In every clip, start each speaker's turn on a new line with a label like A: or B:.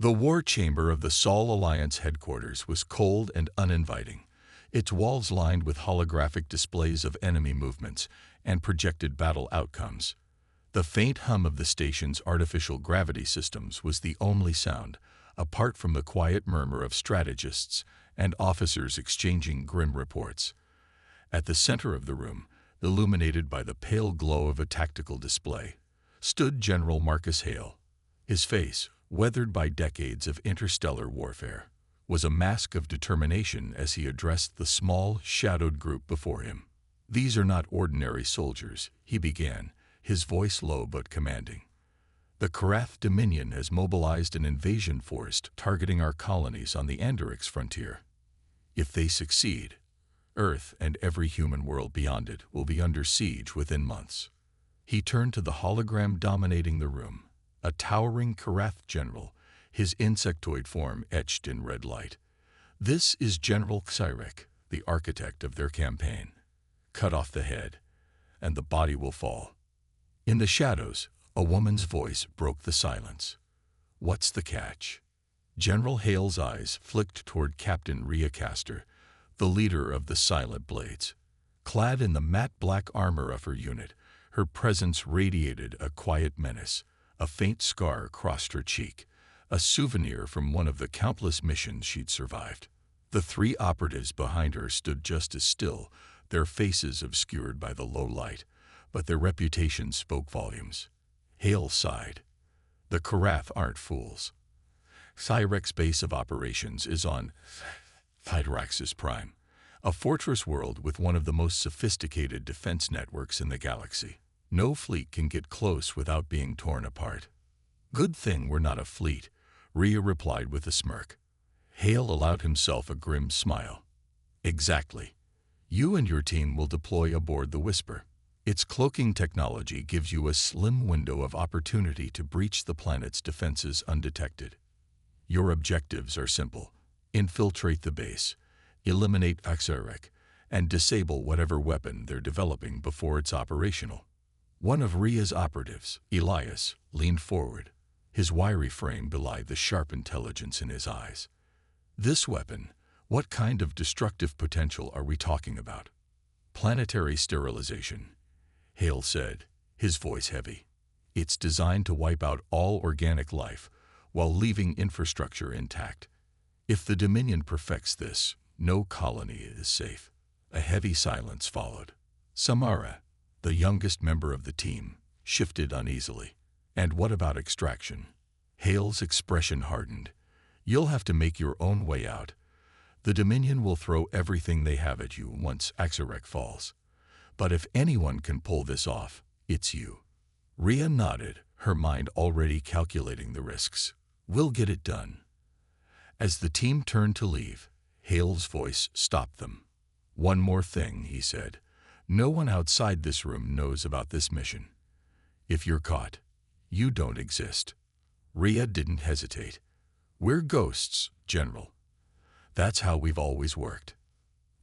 A: The war chamber of the Sol Alliance headquarters was cold and uninviting, its walls lined with holographic displays of enemy movements and projected battle outcomes. The faint hum of the station's artificial gravity systems was the only sound, apart from the quiet murmur of strategists and officers exchanging grim reports. At the center of the room, illuminated by the pale glow of a tactical display, stood General Marcus Hale. His face, weathered by decades of interstellar warfare, was a mask of determination as he addressed the small, shadowed group before him. "These are not ordinary soldiers," he began, his voice low but commanding. "The Karath Dominion has mobilized an invasion force targeting our colonies on the Andorix frontier. If they succeed, Earth and every human world beyond it will be under siege within months." He turned to the hologram dominating the room, a towering Karath general, his insectoid form etched in red light. "This is General Xyrek, the architect of their campaign. Cut off the head, and the body will fall." In the shadows, a woman's voice broke the silence. "What's the catch?" General Hale's eyes flicked toward Captain Rhea Castor, the leader of the Silent Blades. Clad in the matte black armor of her unit, her presence radiated a quiet menace. A faint scar crossed her cheek, a souvenir from one of the countless missions she'd survived. The three operatives behind her stood just as still, their faces obscured by the low light, but their reputation spoke volumes. Hale sighed. "The Karath aren't fools. Cyrek's base of operations is on Hydraxis Prime, a fortress world with one of the most sophisticated defense networks in the galaxy. No fleet can get close without being torn apart." "Good thing we're not a fleet," Rhea replied with a smirk. Hale allowed himself a grim smile. "Exactly. You and your team will deploy aboard the Whisper. Its cloaking technology gives you a slim window of opportunity to breach the planet's defenses undetected. Your objectives are simple: infiltrate the base, eliminate Xyrek, and disable whatever weapon they're developing before it's operational." One of Rhea's operatives, Elias, leaned forward. His wiry frame belied the sharp intelligence in his eyes. "This weapon, what kind of destructive potential are we talking about?" "Planetary sterilization," Hale said, his voice heavy. "It's designed to wipe out all organic life while leaving infrastructure intact. If the Dominion perfects this, no colony is safe." A heavy silence followed. Samara, the youngest member of the team, shifted uneasily. "And what about extraction?" Hale's expression hardened. "You'll have to make your own way out. The Dominion will throw everything they have at you once Xyrek falls. But if anyone can pull this off, it's you." Rhea nodded, her mind already calculating the risks. "We'll get it done." As the team turned to leave, Hale's voice stopped them. "One more thing," he said. "No one outside this room knows about this mission. If you're caught, you don't exist." Rhea didn't hesitate. "We're ghosts, General. That's how we've always worked."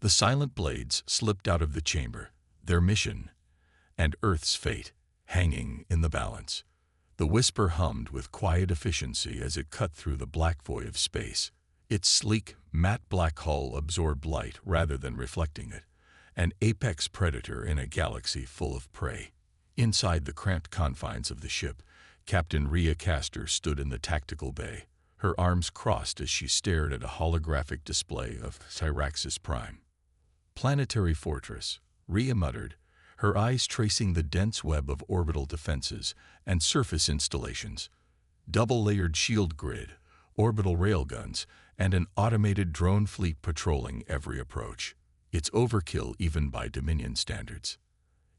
A: The Silent Blades slipped out of the chamber, their mission, and Earth's fate, hanging in the balance. The Whisper hummed with quiet efficiency as it cut through the black void of space. Its sleek, matte black hull absorbed light rather than reflecting it, an apex predator in a galaxy full of prey. Inside the cramped confines of the ship, Captain Rhea Castor stood in the tactical bay, her arms crossed as she stared at a holographic display of Hydraxis Prime. "Planetary fortress," Rhea muttered, her eyes tracing the dense web of orbital defenses and surface installations. Double-layered shield grid, orbital railguns, and an automated drone fleet patrolling every approach. It's overkill even by Dominion standards.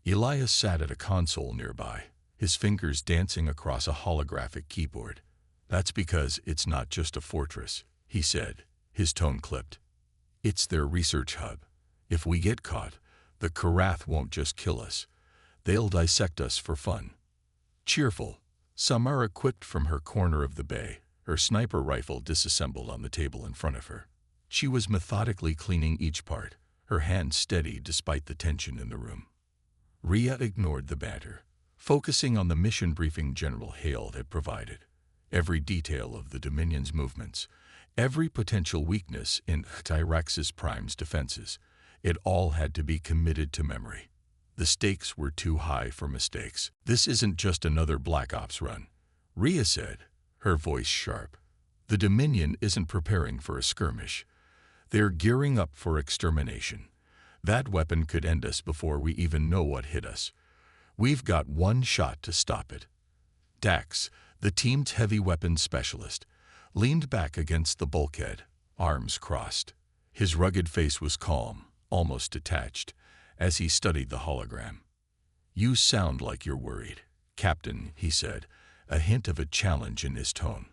A: Elias sat at a console nearby, his fingers dancing across a holographic keyboard. "That's because it's not just a fortress," he said, his tone clipped. "It's their research hub. If we get caught, the Karath won't just kill us. They'll dissect us for fun." Cheerful, Samara quipped from her corner of the bay, her sniper rifle disassembled on the table in front of her. She was methodically cleaning each part, her hands steady despite the tension in the room. Rhea ignored the banter, focusing on the mission briefing General Hale had provided. every detail of the Dominion's movements, every potential weakness in Tyraxis Prime's defenses. It all had to be committed to memory. The stakes were too high for mistakes. "This isn't just another Black Ops run," Rhea said, her voice sharp. "The Dominion isn't preparing for a skirmish. They're gearing up for extermination. That weapon could end us before we even know what hit us. We've got one shot to stop it." Dax, the team's heavy weapons specialist, leaned back against the bulkhead, arms crossed. His rugged face was calm, almost detached, as he studied the hologram. "You sound like you're worried, Captain," he said, a hint of a challenge in his tone.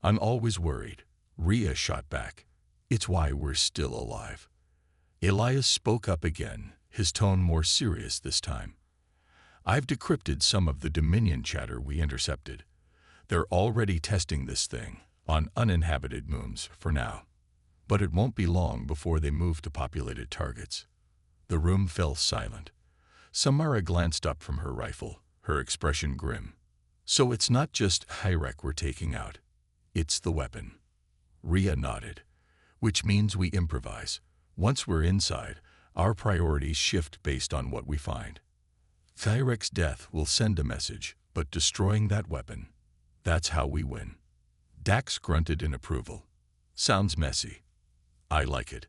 A: "I'm always worried," Rhea shot back. "It's why we're still alive." Elias spoke up again, his tone more serious this time. "I've decrypted some of the Dominion chatter we intercepted. They're already testing this thing on uninhabited moons for now. But it won't be long before they move to populated targets." The room fell silent. Samara glanced up from her rifle, her expression grim. "So it's not just Hyrek we're taking out. It's the weapon." Rhea nodded. "Which means we improvise. Once we're inside, our priorities shift based on what we find. Hyrek's death will send a message, but destroying that weapon, that's how we win." Dax grunted in approval. "Sounds messy. I like it."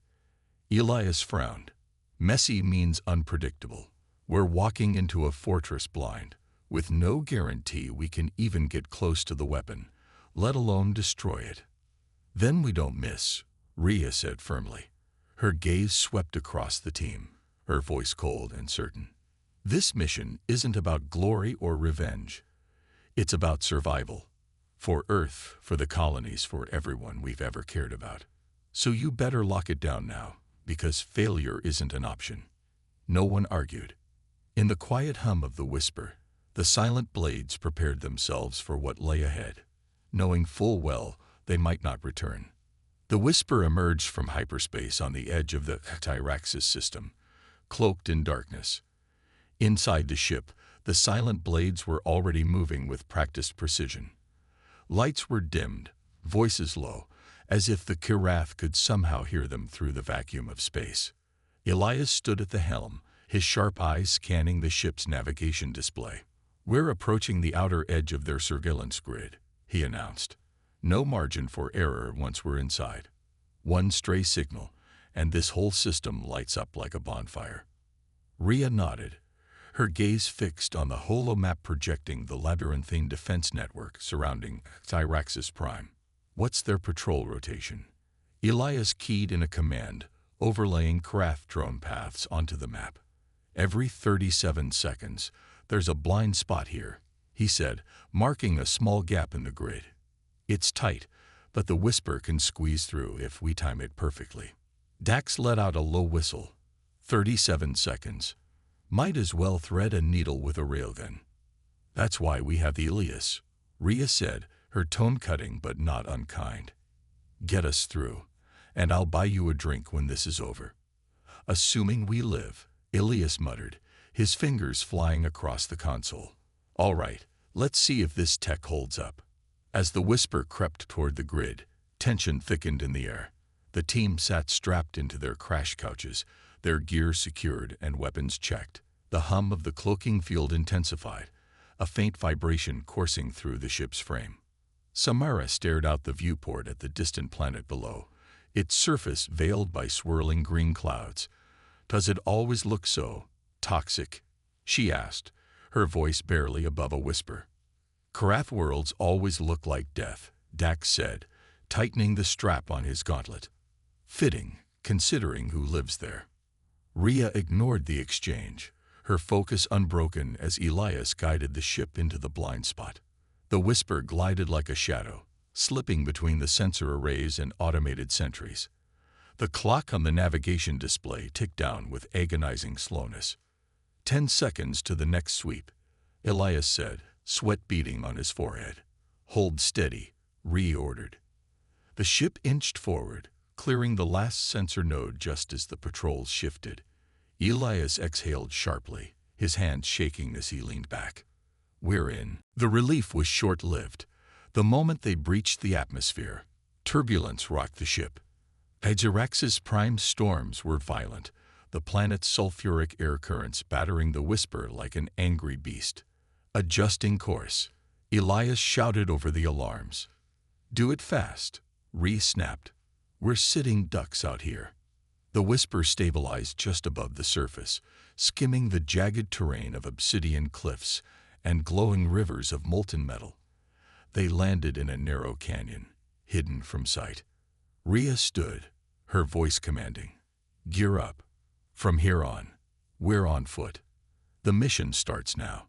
A: Elias frowned. "Messy means unpredictable. We're walking into a fortress blind, with no guarantee we can even get close to the weapon, let alone destroy it." "Then we don't miss," Rhea said firmly. Her gaze swept across the team, her voice cold and certain. "This mission isn't about glory or revenge. It's about survival. For Earth, for the colonies, for everyone we've ever cared about. So you better lock it down now, because failure isn't an option." No one argued. In the quiet hum of the whisper, the silent blades prepared themselves for what lay ahead, knowing full well they might not return. The whisper emerged from hyperspace on the edge of the Tyraxis system, cloaked in darkness. Inside the ship, the silent blades were already moving with practiced precision. Lights were dimmed, voices low, as if the Kirath could somehow hear them through the vacuum of space. Elias stood at the helm, his sharp eyes scanning the ship's navigation display. "We're approaching the outer edge of their surveillance grid," he announced. "No margin for error once we're inside. One stray signal, and this whole system lights up like a bonfire." Rhea nodded, her gaze fixed on the holomap projecting the labyrinthine defense network surrounding Tyraxis Prime. "What's their patrol rotation?" Elias keyed in a command, overlaying craft drone paths onto the map. "Every 37 seconds, there's a blind spot here," he said, marking a small gap in the grid. "It's tight, but the whisper can squeeze through if we time it perfectly." Dax let out a low whistle. 37 seconds. Might as well thread a needle with a railgun. "That's why we have the Elias," Rhea said, her tone cutting but not unkind. "Get us through, and I'll buy you a drink when this is over." "Assuming we live," Elias muttered, his fingers flying across the console. "All right, let's see if this tech holds up." As the whisper crept toward the grid, tension thickened in the air. The team sat strapped into their crash couches, their gear secured and weapons checked. The hum of the cloaking field intensified, a faint vibration coursing through the ship's frame. Samara stared out the viewport at the distant planet below, its surface veiled by swirling green clouds. "Does it always look so toxic?" she asked, her voice barely above a whisper. "Karath worlds always look like death," Dax said, tightening the strap on his gauntlet. "Fitting, considering who lives there." Rhea ignored the exchange, her focus unbroken as Elias guided the ship into the blind spot. The whisper glided like a shadow, slipping between the sensor arrays and automated sentries. The clock on the navigation display ticked down with agonizing slowness. 10 seconds to the next sweep," Elias said, sweat beading on his forehead. "Hold steady," Rhea ordered. The ship inched forward, clearing the last sensor node just as the patrols shifted. Elias exhaled sharply, his hands shaking as he leaned back. "We're in." The relief was short-lived. The moment they breached the atmosphere, turbulence rocked the ship. Ajax's prime storms were violent, the planet's sulfuric air currents battering the Whisper like an angry beast. Adjusting course, Elias shouted over the alarms. "Do it fast," Rhea snapped. "We're sitting ducks out here." The Whisper stabilized just above the surface, skimming the jagged terrain of obsidian cliffs and glowing rivers of molten metal. They landed in a narrow canyon, hidden from sight. Rhea stood, her voice commanding. "Gear up. From here on, we're on foot. The mission starts now."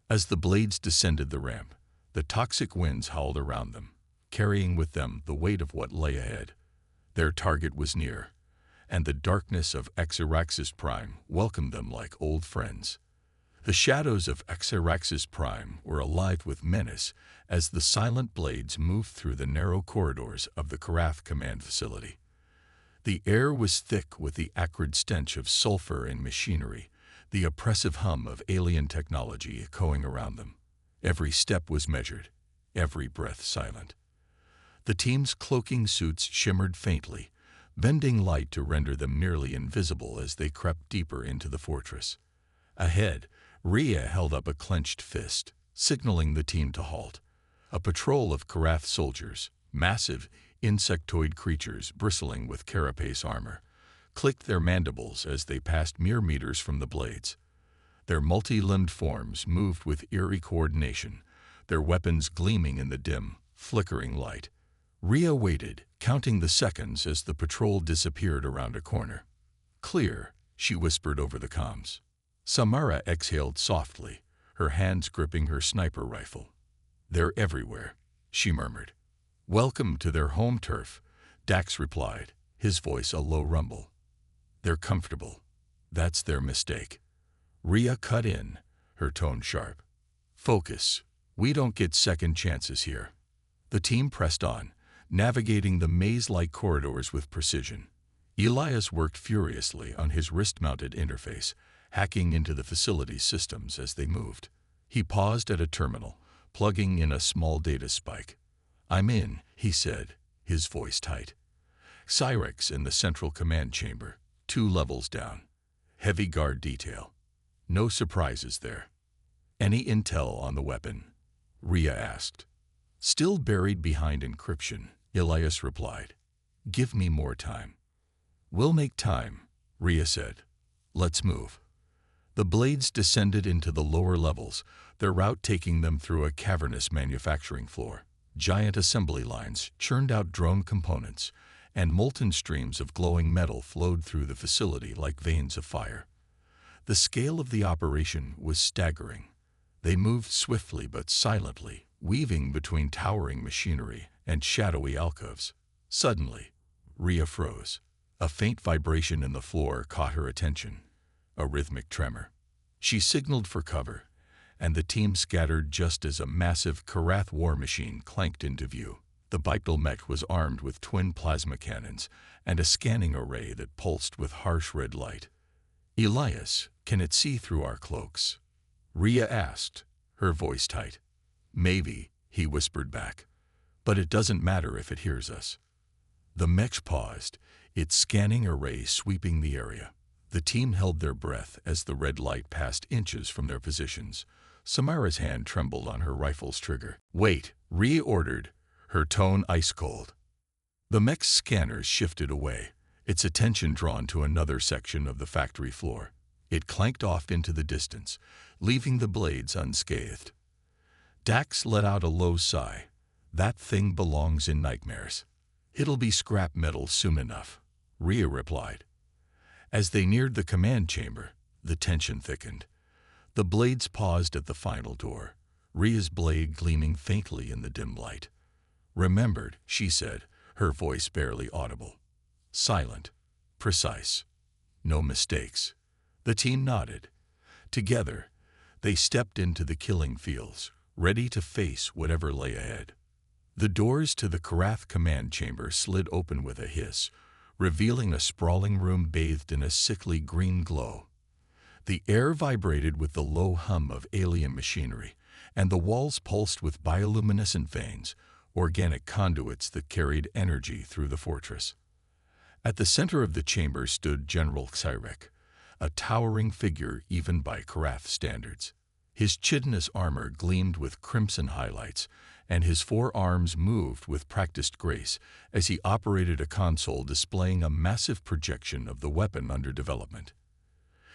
A: As the blades descended the ramp, the toxic winds howled around them, carrying with them the weight of what lay ahead. Their target was near, and the darkness of Xeraxis Prime welcomed them like old friends. The shadows of Xeraxis Prime were alive with menace as the silent blades moved through the narrow corridors of the Karath command facility. The air was thick with the acrid stench of sulfur and machinery, the oppressive hum of alien technology echoing around them. Every step was measured, every breath silent. The team's cloaking suits shimmered faintly, bending light to render them nearly invisible as they crept deeper into the fortress. Ahead, Rhea held up a clenched fist, signaling the team to halt. A patrol of Karath soldiers, massive, insectoid creatures bristling with carapace armor, clicked their mandibles as they passed mere meters from the blades. Their multi-limbed forms moved with eerie coordination, their weapons gleaming in the dim, flickering light. Rhea waited, counting the seconds as the patrol disappeared around a corner. "Clear," she whispered over the comms. Samara exhaled softly, her hands gripping her sniper rifle. "They're everywhere," she murmured. "Welcome to their home turf," Dax replied, his voice a low rumble. "They're comfortable. That's their mistake." Rhea cut in, her tone sharp. "Focus. We don't get second chances here." The team pressed on, navigating the maze-like corridors with precision. Elias worked furiously on his wrist-mounted interface, hacking into the facility's systems as they moved. He paused at a terminal, plugging in a small data spike. "I'm in," he said, his voice tight. Cyrex in the central command chamber, 2 levels down. Heavy guard detail. No surprises there. "Any intel on the weapon?" Rhea asked. "Still buried behind encryption," Elias replied. "Give me more time." "We'll make time," Rhea said. "Let's move." The blades descended into the lower levels, their route taking them through a cavernous manufacturing floor. Giant assembly lines churned out drone components, and molten streams of glowing metal flowed through the facility like veins of fire. The scale of the operation was staggering. They moved swiftly but silently, weaving between towering machinery and shadowy alcoves. Suddenly, Rhea froze. A faint vibration in the floor caught her attention, a rhythmic tremor. She signaled for cover, and the team scattered just as a massive Karath war machine clanked into view. The bipedal mech was armed with twin plasma cannons and a scanning array that pulsed with harsh red light. "Elias, can it see through our cloaks?" Rhea asked, her voice tight. "Maybe," he whispered back, "but it doesn't matter if it hears us." The mech paused, its scanning array sweeping the area. The team held their breath as the red light passed inches from their positions. Samara's hand trembled on her rifle's trigger. "Wait," Rhea ordered, her tone ice-cold. The mech's scanners shifted away, its attention drawn to another section of the factory floor. It clanked off into the distance, leaving the blades unscathed. Dax let out a low sigh. "That thing belongs in nightmares." "It'll be scrap metal soon enough," Rhea replied. As they neared the command chamber, the tension thickened. The blades paused at the final door, Rhea's blade gleaming faintly in the dim light. "Remembered," she said, her voice barely audible. Silent, precise, no mistakes. The team nodded. Together, they stepped into the killing fields, ready to face whatever lay ahead. The doors to the Karath command chamber slid open with a hiss, revealing a sprawling room bathed in a sickly green glow. The air vibrated with the low hum of alien machinery, and the walls pulsed with bioluminescent veins, organic conduits that carried energy through the fortress. At the center of the chamber stood General Cyrek, a towering figure even by Karath standards. His chitinous armor gleamed with crimson highlights, and his forearms moved with practiced grace as he operated a console displaying a massive projection of the weapon under development.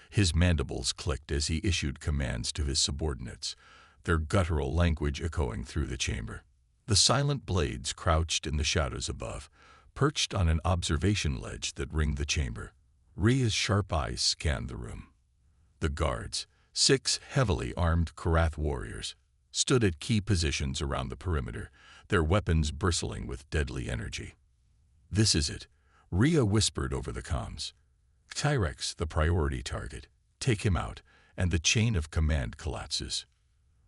A: His mandibles clicked as he issued commands to his subordinates, their guttural language echoing through the chamber. The silent blades crouched in the shadows above, perched on an observation ledge that ringed the chamber. Rhea's sharp eyes scanned the room. The guards, 6 heavily armed Karath warriors, stood at key positions around the perimeter, their weapons bristling with deadly energy. "This is it," Rhea whispered over the comms. "Tyrex, the priority target. Take him out, and the chain of command collapses."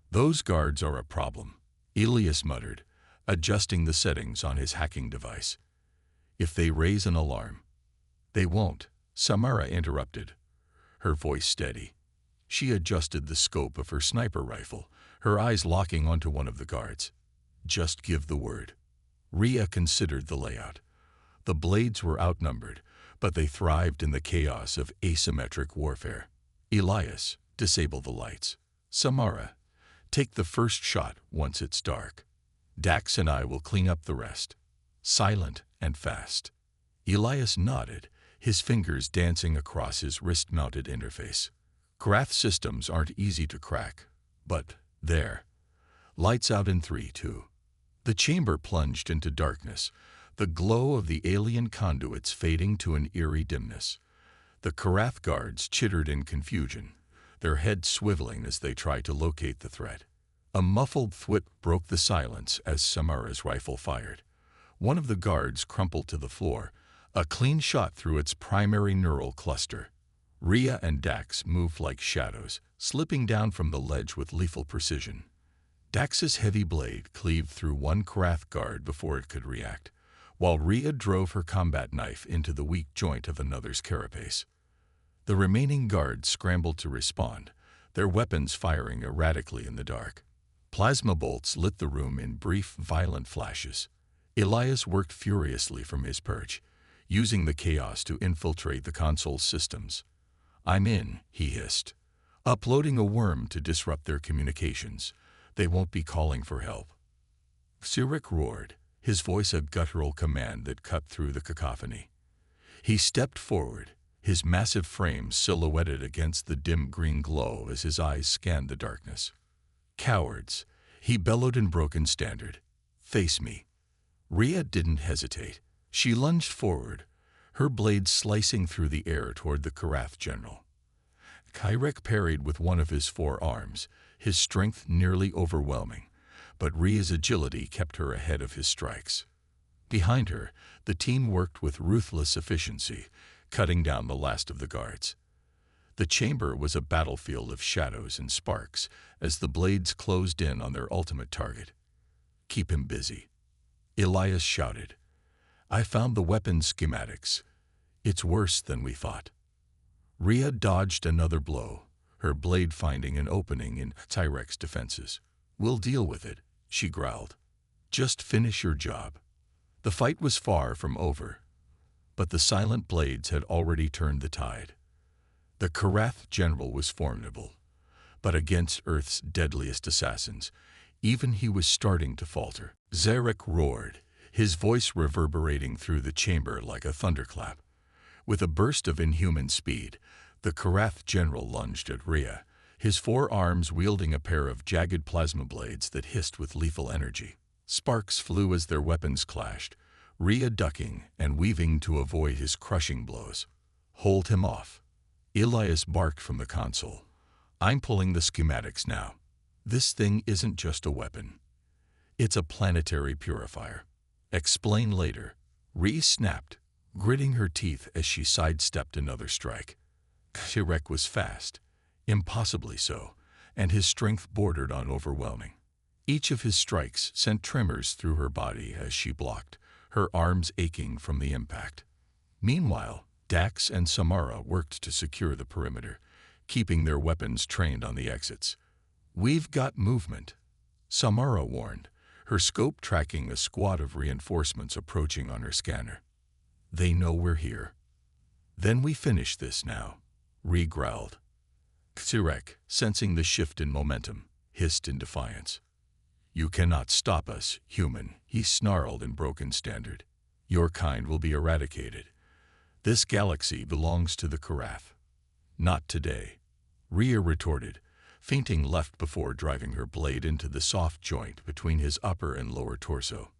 A: "Those guards are a problem," Elias muttered, adjusting the settings on his hacking device. "If they raise an alarm." "They won't," Samara interrupted, her voice steady. She adjusted the scope of her sniper rifle, her eyes locking onto one of the guards. "Just give the word." Rhea considered the layout. The blades were outnumbered, but they thrived in the chaos of asymmetric warfare. "Elias, disable the lights. Samara, take the first shot once it's dark. Dax and I will clean up the rest. Silent and fast." Elias nodded, his fingers dancing across his wrist-mounted interface. Karath systems aren't easy to crack, but there. Lights out in 3, 2. The chamber plunged into darkness, the glow of the alien conduits fading to an eerie dimness. The Karath guards chittered in confusion, their heads swiveling as they tried to locate the threat. A muffled thwip broke the silence as Samara's rifle fired. One of the guards crumpled to the floor, a clean shot through its primary neural cluster. Rhea and Dax moved like shadows, slipping down from the ledge with lethal precision. Dax's heavy blade cleaved through one Karath guard before it could react, while Rhea drove her combat knife into the weak joint of another's carapace. The remaining guards scrambled to respond, their weapons firing erratically in the dark. Plasma bolts lit the room in brief, violent flashes. Elias worked furiously from his perch, using the chaos to infiltrate the console's systems. "I'm in," he hissed. "Uploading a worm to disrupt their communications. They won't be calling for help." Cyrek roared, his voice a guttural command that cut through the cacophony. He stepped forward, his massive frame silhouetted against the dim green glow as his eyes scanned the darkness. "Cowards," he bellowed in broken standard. "Face me." Rhea didn't hesitate. She lunged forward, her blade slicing through the air toward the Karath general. Cyrek parried with one of his 4 arms, his strength nearly overwhelming, but Rhea's agility kept her ahead of his strikes. Behind her, the team worked with ruthless efficiency, cutting down the last of the guards. The chamber was a battlefield of shadows and sparks as the blades closed in on their ultimate target. "Keep him busy," Elias shouted. "I found the weapon schematics. It's worse than we thought." Rhea dodged another blow, her blade finding an opening in Tyrek's defenses. "We'll deal with it," she growled. "Just finish your job." The fight was far from over, but the silent blades had already turned the tide. The Karath general was formidable, but against Earth's deadliest assassins, even he was starting to falter. Zarek roared, his voice reverberating through the chamber like a thunderclap. With a burst of inhuman speed, the Karath general lunged at Rhea, his 4 arms wielding a pair of jagged plasma blades that hissed with lethal energy. Sparks flew as their weapons clashed, Rhea ducking and weaving to avoid his crushing blows. "Hold him off," Elias barked from the console. "I'm pulling the schematics now. This thing isn't just a weapon. It's a planetary purifier. Explain later." Rhea snapped, gritting her teeth as she sidestepped another strike. Cyrek was fast, impossibly so, and his strength bordered on overwhelming. Each of his strikes sent tremors through her body as she blocked, her arms aching from the impact. Meanwhile, Dax and Samara worked to secure the perimeter, keeping their weapons trained on the exits. "We've got movement," Samara warned, her scope tracking a squad of reinforcements approaching on her scanner. They know we're here. Then we finish this now, Rhea growled. Xerek, sensing the shift in momentum, hissed in defiance. You cannot stop us, human, he snarled in broken standard. Your kind will be eradicated. This galaxy belongs to the Karath. Not today, Rhea retorted, feinting left before driving her blade into the soft joint between his upper and lower torso.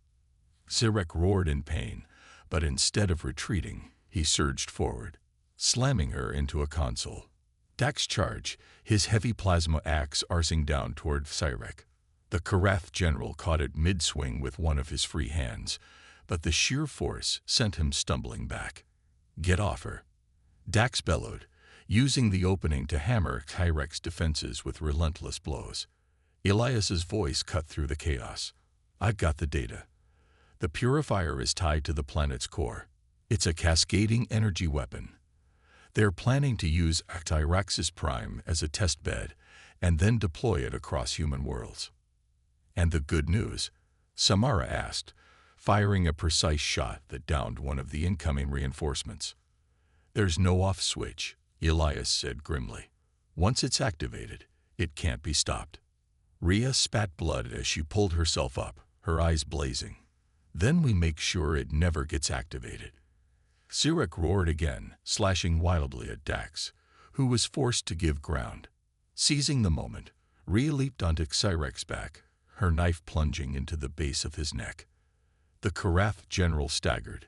A: Xerek roared in pain, but instead of retreating, he surged forward, slamming her into a console. Dax charged, his heavy plasma axe arcing down toward Xerek. The Karath general caught it mid-swing with one of his free hands, but the sheer force sent him stumbling back. Get off her, Dax bellowed, using the opening to hammer Xerek's defenses with relentless blows. Elias's voice cut through the chaos. I've got the data. The purifier is tied to the planet's core. It's a cascading energy weapon. They're planning to use Xyraxis Prime as a test bed and then deploy it across human worlds. And the good news? Samara asked, firing a precise shot that downed one of the incoming reinforcements. There's no off switch, Elias said grimly. Once it's activated, it can't be stopped. Rhea spat blood as she pulled herself up, her eyes blazing. Then we make sure it never gets activated. Xerek roared again, slashing wildly at Dax, who was forced to give ground. Seizing the moment, Rhea leaped onto Xerek's back, her knife plunging into the base of his neck. The Karath general staggered,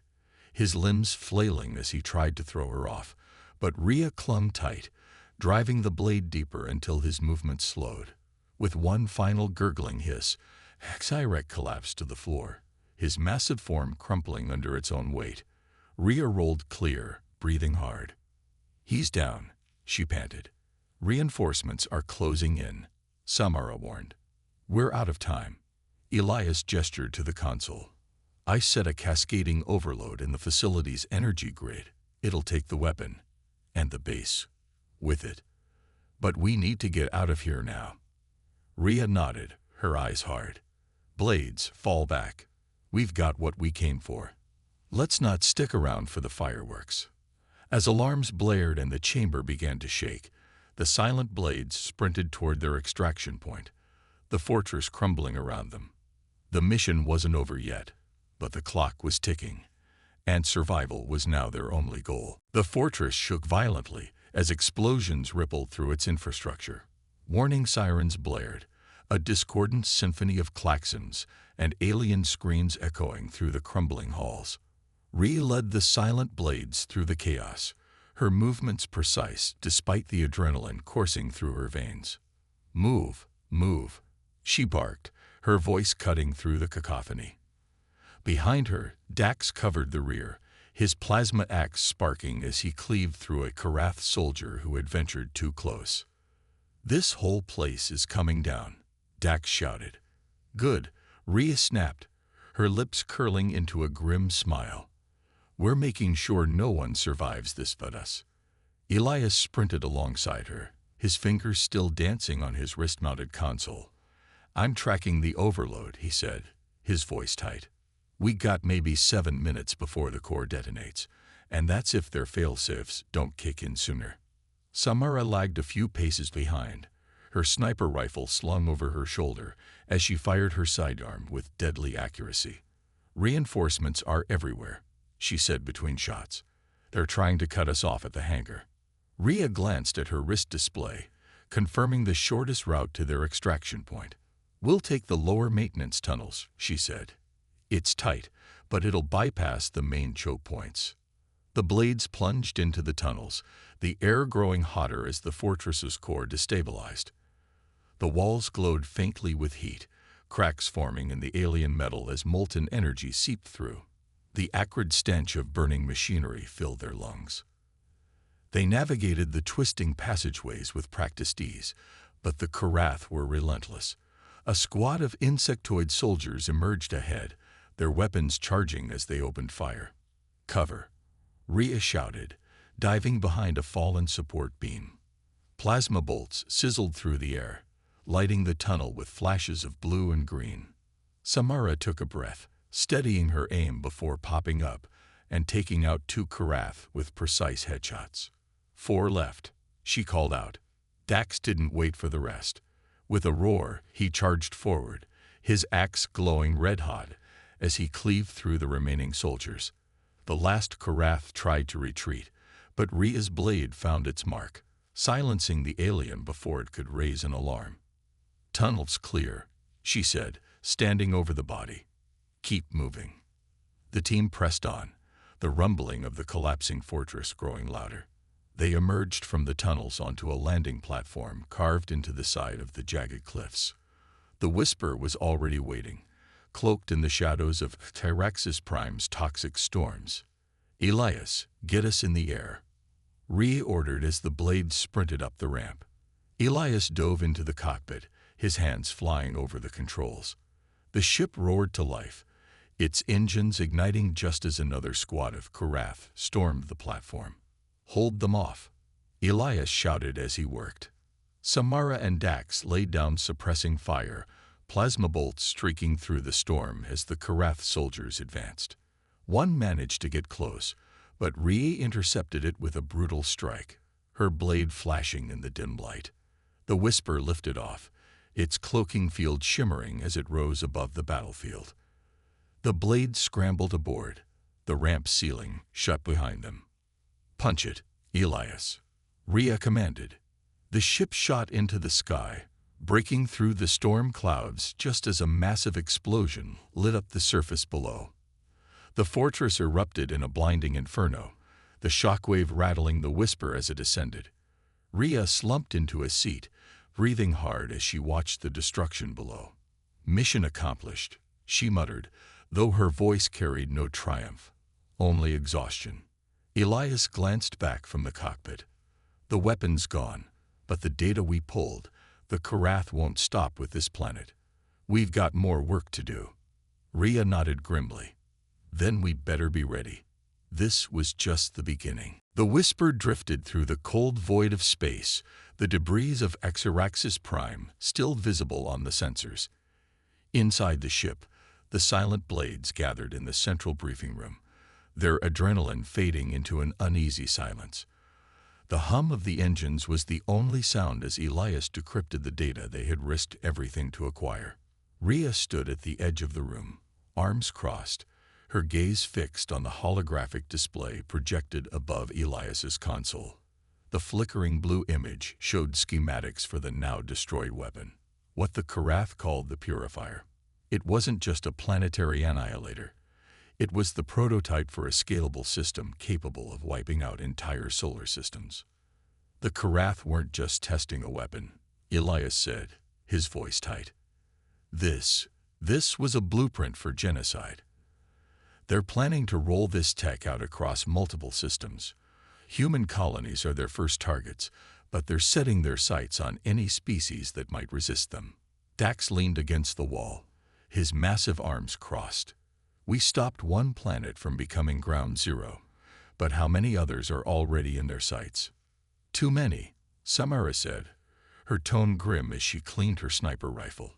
A: his limbs flailing as he tried to throw her off, but Rhea clung tight, driving the blade deeper until his movement slowed. With one final gurgling hiss, Xerek collapsed to the floor, his massive form crumpling under its own weight. Rhea rolled clear, breathing hard. He's down, she panted. Reinforcements are closing in, Samara warned. We're out of time. Elias gestured to the console. I set a cascading overload in the facility's energy grid. It'll take the weapon, and the base, with it. But we need to get out of here now. Rhea nodded, her eyes hard. Blades, fall back. We've got what we came for. Let's not stick around for the fireworks. As alarms blared and the chamber began to shake, the silent blades sprinted toward their extraction point, the fortress crumbling around them. The mission wasn't over yet, but the clock was ticking, and survival was now their only goal. The fortress shook violently as explosions rippled through its infrastructure. Warning sirens blared, a discordant symphony of klaxons and alien screams echoing through the crumbling halls. Rhea led the silent blades through the chaos, her movements precise despite the adrenaline coursing through her veins. Move, move, she barked, her voice cutting through the cacophony. Behind her, Dax covered the rear, his plasma axe sparking as he cleaved through a Karath soldier who had ventured too close. This whole place is coming down, Dax shouted. Good, Rhea snapped, her lips curling into a grim smile. We're making sure no one survives this but us. Elias sprinted alongside her, his fingers still dancing on his wrist-mounted console. I'm tracking the overload, he said, his voice tight. We got maybe 7 minutes before the core detonates, and that's if their fail-safes don't kick in sooner. Samara lagged a few paces behind, her sniper rifle slung over her shoulder as she fired her sidearm with deadly accuracy. Reinforcements are everywhere, she said between shots. They're trying to cut us off at the hangar. Rhea glanced at her wrist display, confirming the shortest route to their extraction point. We'll take the lower maintenance tunnels, she said. It's tight, but it'll bypass the main choke points. The blades plunged into the tunnels, the air growing hotter as the fortress's core destabilized. The walls glowed faintly with heat, cracks forming in the alien metal as molten energy seeped through. The acrid stench of burning machinery filled their lungs. They navigated the twisting passageways with practiced ease, but the Karath were relentless. A squad of insectoid soldiers emerged ahead, their weapons charging as they opened fire. Cover, Rhea shouted, diving behind a fallen support beam. Plasma bolts sizzled through the air, lighting the tunnel with flashes of blue and green. Samara took a breath, steadying her aim before popping up and taking out 2 Karath with precise headshots. 4 left, she called out. Dax didn't wait for the rest. With a roar, he charged forward, his axe glowing red-hot as he cleaved through the remaining soldiers. The last Karath tried to retreat, but Rhea's blade found its mark, silencing the alien before it could raise an alarm. "Tunnel's clear," she said, standing over the body. "Keep moving." The team pressed on, the rumbling of the collapsing fortress growing louder. They emerged from the tunnels onto a landing platform carved into the side of the jagged cliffs. The Whisper was already waiting, cloaked in the shadows of Tyraxis Prime's toxic storms. "Elias, get us in the air," Rhea ordered as the blade sprinted up the ramp. Elias dove into the cockpit, his hands flying over the controls. The ship roared to life, its engines igniting just as another squad of Karath stormed the platform. "Hold them off," Elias shouted as he worked. Samara and Dax laid down suppressing fire, plasma bolts streaking through the storm as the Karath soldiers advanced. One managed to get close, but Rhea intercepted it with a brutal strike, her blade flashing in the dim light. The Whisper lifted off, its cloaking field shimmering as it rose above the battlefield. The blade scrambled aboard, the ramp ceiling shut behind them. "Punch it, Elias," Rhea commanded. The ship shot into the sky, breaking through the storm clouds just as a massive explosion lit up the surface below. The fortress erupted in a blinding inferno, the shockwave rattling the Whisper as it ascended. Rhea slumped into a seat, breathing hard as she watched the destruction below. "Mission accomplished," she muttered, though her voice carried no triumph, only exhaustion. Elias glanced back from the cockpit. "The weapon's gone, but the data we pulled, the Karath won't stop with this planet. We've got more work to do." Rhea nodded grimly. "Then we'd better be ready." This was just the beginning. The Whisper drifted through the cold void of space, the debris of Xeraxis Prime still visible on the sensors. Inside the ship, the silent blades gathered in the central briefing room, their adrenaline fading into an uneasy silence. The hum of the engines was the only sound as Elias decrypted the data they had risked everything to acquire. Rhea stood at the edge of the room, arms crossed, her gaze fixed on the holographic display projected above Elias's console. The flickering blue image showed schematics for the now destroyed weapon, what the Karath called the Purifier. It wasn't just a planetary annihilator. It was the prototype for a scalable system capable of wiping out entire solar systems. The Karath weren't just testing a weapon, Elias said, his voice tight. This was a blueprint for genocide. They're planning to roll this tech out across multiple systems. Human colonies are their first targets, but they're setting their sights on any species that might resist them. Dax leaned against the wall, his massive arms crossed. "We stopped one planet from becoming ground zero, but how many others are already in their sights?" "Too many," Samara said, her tone grim as she cleaned her sniper rifle.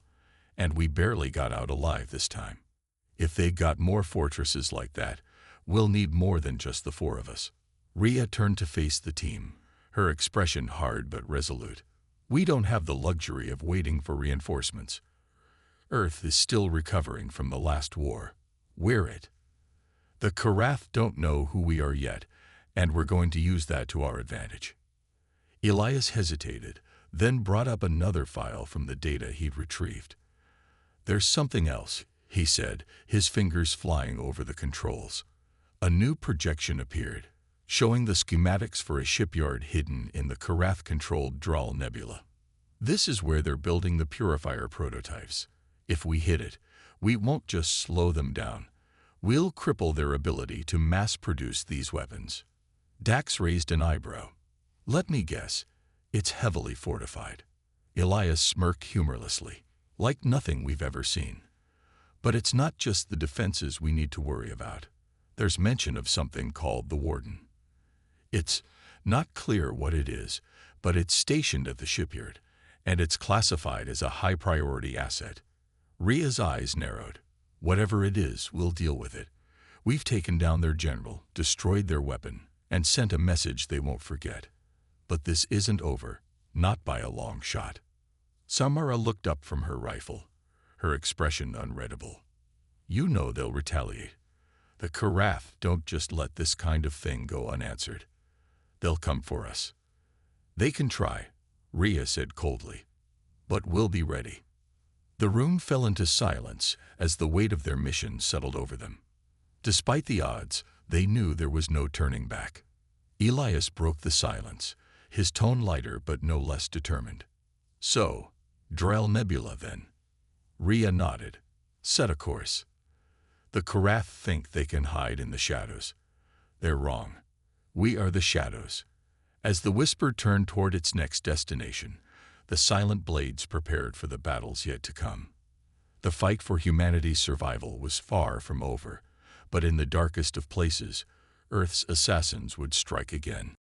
A: "And we barely got out alive this time. If they got more fortresses like that, we'll need more than just the 4 of us." Rhea turned to face the team, her expression hard but resolute. "We don't have the luxury of waiting for reinforcements. Earth is still recovering from the last war. We're it. The Karath don't know who we are yet, and we're going to use that to our advantage." Elias hesitated, then brought up another file from the data he'd retrieved. "There's something else," he said, his fingers flying over the controls. A new projection appeared, showing the schematics for a shipyard hidden in the Karath-controlled Draal Nebula. "This is where they're building the Purifier prototypes. If we hit it, we won't just slow them down. We'll cripple their ability to mass-produce these weapons." Dax raised an eyebrow. "Let me guess, it's heavily fortified." Elias smirked humorlessly, "Like nothing we've ever seen. But it's not just the defenses we need to worry about. There's mention of something called the Warden. It's not clear what it is, but it's stationed at the shipyard, and it's classified as a high-priority asset. Rhea's eyes narrowed. Whatever it is, we'll deal with it. We've taken down their general, destroyed their weapon, and sent a message they won't forget. But this isn't over, not by a long shot. Samara looked up from her rifle, her expression unreadable. You know they'll retaliate. The Karath don't just let this kind of thing go unanswered. They'll come for us. They can try, Rhea said coldly, but we'll be ready. The room fell into silence as the weight of their mission settled over them. Despite the odds, they knew there was no turning back. Elias broke the silence, his tone lighter but no less determined. So, Drell Nebula then? Rhea nodded. Set a course. The Karath think they can hide in the shadows. They're wrong. We are the shadows. As the whisper turned toward its next destination, the silent blades prepared for the battles yet to come. The fight for humanity's survival was far from over, but in the darkest of places, Earth's assassins would strike again.